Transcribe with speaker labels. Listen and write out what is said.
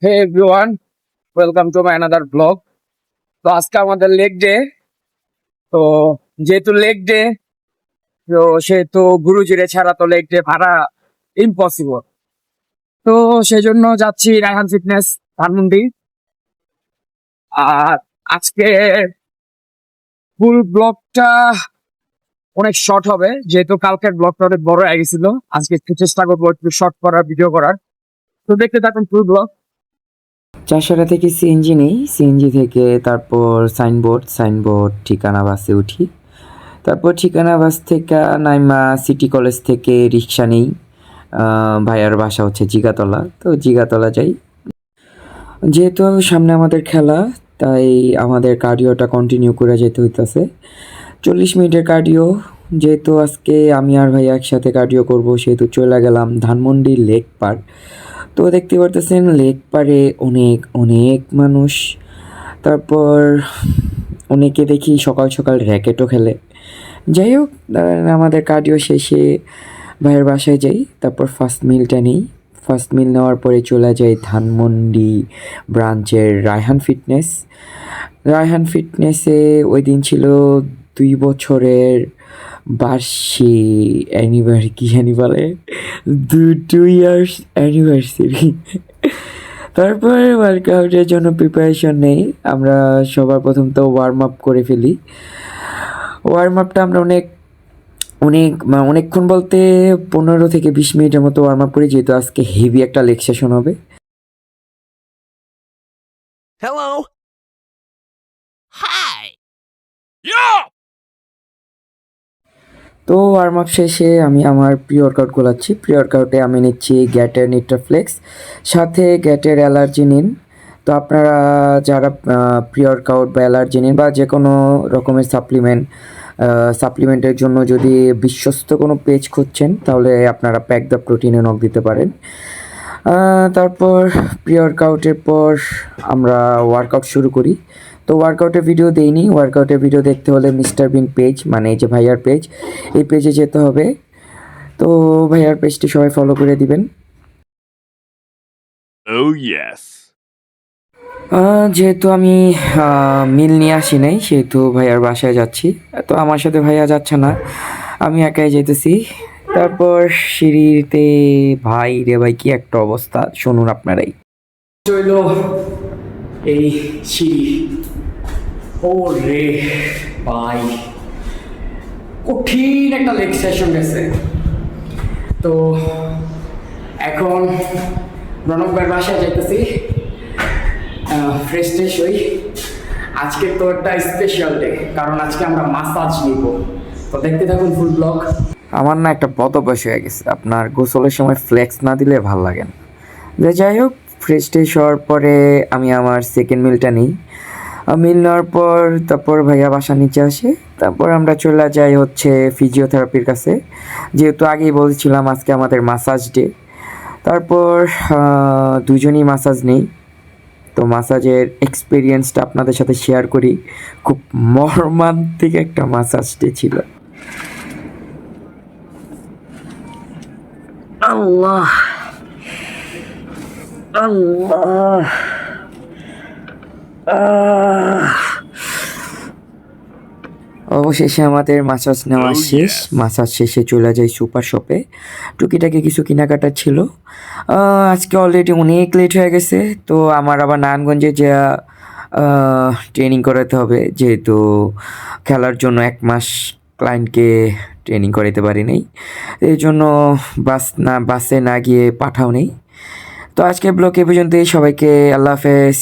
Speaker 1: Hey everyone, welcome to my another blog. তো আজকে আমাদের লেগ ডে। তো যেহেতু লেগ ডে, তো সেহেতু গুরুজিরে ছাড়া তো লেগ ডে ভাড়া ইম্পসিবল। তো সেই জন্য যাচ্ছি রায়হান ফিটনেস ধানমন্ডি। আর আজকে ফুল ব্লগটা অনেক শর্ট হবে, যেহেতু কালকের ব্লগটা অনেক বড় হয়ে গেছিল। আজকে একটু চেষ্টা করবো একটু শর্ট করার, ভিডিও করার। তো দেখতে থাকুন ফুল ব্লগ।
Speaker 2: চাষারা থেকে সিএনজি নেই, সিএনজি থেকে তারপর সাইনবোর্ড ঠিকানা বাসে উঠি। তারপর ঠিকানা বাস থেকে নাইমা সিটি কলেজ থেকে রিক্সা নেই। ভাইয়ার বাসা হচ্ছে জিগাতলা, তো জিগাতলা যাই। যেহেতু সামনে আমাদের খেলা, তাই আমাদের কার্ডিওটা কন্টিনিউ করে যেতে হইতেছে। 40 মিনিটের কার্ডিও। যেহেতু আজকে আমি আর ভাইয়া একসাথে কার্ডিও করব, সেহেতু চলে গেলাম ধানমন্ডি লেক পার্ক। তো দেখতে পারতেছেন লেক পারে অনেক অনেক মানুষ। তারপর অনেকে দেখি সকাল সকাল র্যাকেটও খেলে। যাই হোক, আমাদের কার্ডিও শেষে ভাইয়ের বাসায় যাই। তারপর ফার্স্ট মিলটা নিই। ফার্স্ট মিল নেওয়ার পরে চলে যাই ধানমন্ডি ব্রাঞ্চের রায়হান ফিটনেস। রায়হান ফিটনেসে ওই দিন ছিল 2 বছরের বার্ষিক অ্যানিভার্সারি, কী জানি বলে, 2 ইয়ার্স অ্যানিভার্সারি। তারপরে ওয়ার্কআউটের জন্য প্রিপারেশন নেই। আমরা সবার প্রথম তো ওয়ার্ম আপ করে ফেলি। ওয়ার্ম আপটা আমরা অনেক অনেক অনেকক্ষণ বলতে 15 থেকে 20 মিনিটের মতো ওয়ার্ম আপ করি, যেহেতু আজকে হেভি একটা লেগ সেশন হবে।
Speaker 3: Hello. Hi. Yeah.
Speaker 2: তো ওয়ার্ম আপ শেষে আমি আমার প্রি ওয়ার্কআউট গোলাচ্ছি। প্রি ওয়ার্কআউটে আমি নিচ্ছি গ্যাটের নিট্রাফ্লেক্স, সাথে গ্যাটের অ্যালার্জি নিন। তো আপনারা যারা প্রি ওয়ার্কআউট বা অ্যালার্জি নিন বা যে কোনো রকমের সাপ্লিমেন্টের জন্য যদি বিশ্বস্ত কোনো পেজ খুঁজছেন, তাহলে আপনারা প্যাক দ্য প্রোটিনে নক দিতে পারেন। তারপর প্রি ওয়ার্কআউটের পর আমরা ওয়ার্কআউট শুরু করি। তো ওয়ার্কআউটের ভিডিও দেইনি। ওয়ার্কআউটের ভিডিও দেখতে হলে মিস্টার বিন পেজ, মানে এই যে ভাইয়ার পেজ, এই পেজে যেতে হবে। তো ভাইয়ার পেজটি সবাই ফলো করে দিবেন।
Speaker 3: Oh yes.
Speaker 2: যেহেতু আমি মিল নিয়ে আসি নাই, সেহেতু ভাইয়ার বাসায় যাচ্ছি। তো আমার সাথে ভাইয়া যাচ্ছে না, আমি একাই যেতেছি। তারপর সিঁড়িতে ভাই রে ভাই, কি একটা অবস্থা, শুনুন আপনারাই।
Speaker 1: চইল এই সিঁড়ি। ও রে ভাই, কঠিন একটা লেগ সেশন গেছে। তো এখন রনক ভাইয়ের বাসায় যাইতেছি, ফ্রেশ ট্রেশ হই। আজকে তো একটা স্পেশাল ডে, কারণ আজকে আমরা মাসাজ নিব। তো দেখতে থাকুন ফুল ব্লগ।
Speaker 2: আমার না একটা বদ অভ্যাস হয়ে গেছে, আপনার গোসলের সময় ফ্লেক্স না দিলে ভাল লাগে না। যাই হোক, ফ্রেশ ট্রেশ হওয়ার পরে আমি আমার সেকেন্ড মিলটা নিই। মিল নেওয়ার পর তারপর ভাইয়া বাসা নিচে আসে। তারপর আমরা চলে যাই হচ্ছে ফিজিওথেরাপির কাছে, যেহেতু আগেই বলছিলাম আজকে আমাদের মাসাজ ডে। তারপর দুজনই মাসাজ নেই। তো মাসাজের এক্সপিরিয়েন্সটা আপনাদের সাথে শেয়ার করি। খুব মর্মান্তিক একটা মাসাজ ডে ছিল। আল্লাহ আল্লাহ অবশেষে আমাদের মাসাজ নেওয়া
Speaker 3: Oh,
Speaker 2: শেষ।
Speaker 3: yes.
Speaker 2: মাসাজ শেষে চলে যাই সুপার শপে। টুকিটাকি কিছু কেনাকাটা ছিল। আজকে অলরেডি অনেক লেট হয়ে গেছে। তো আমার আবার নারায়ণগঞ্জে যা ট্রেনিং করাতে হবে, যেহেতু খেলার জন্য 1 মাস ক্লায়েন্টকে ট্রেনিং করাতে পারি নাই। এই জন্য বাসে না গিয়ে পাঠাও নেই। তো আজকে ব্লগ এ পর্যন্তই। সবাইকে আল্লাহ হাফেজ।